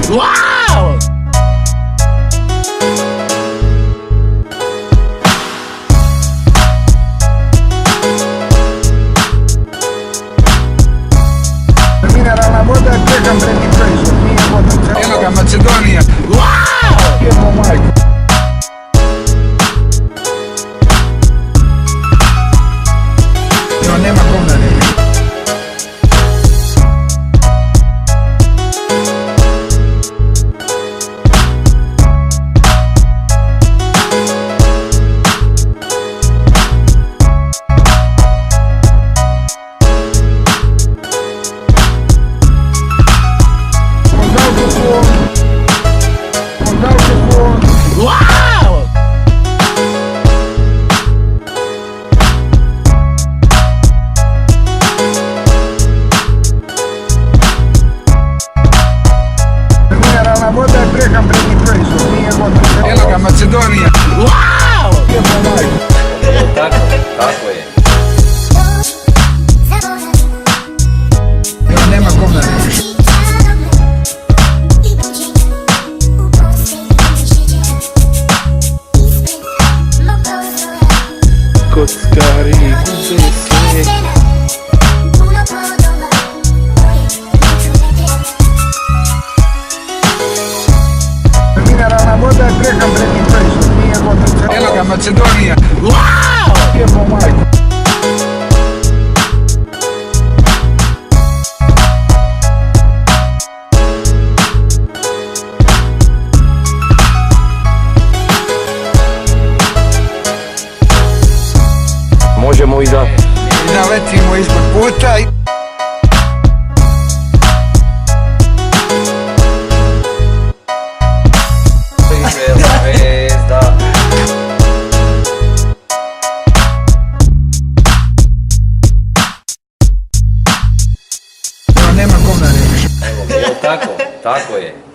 Wow! Mineralna voda je prehrambeni proizvod, nije vodna. Evo ga, Makedonija. Wow! Jebo majku. No, nema govnare. Wow! Mineralna voda je prehrambeni proizvod, nije vodna. Evo ga, Makedonija. Wow! Jebo majku. Tako je. Evo, nema govnare. Kockari, guze sve. Mineralna voda je prehrambeni proizvod, nije vodna. Evo ga, Makedonija. Wow! Jebo majku. Možemo i da... I da letimo ispod puta i... Zvezda. Evo, nema govnare. Evo, tako je.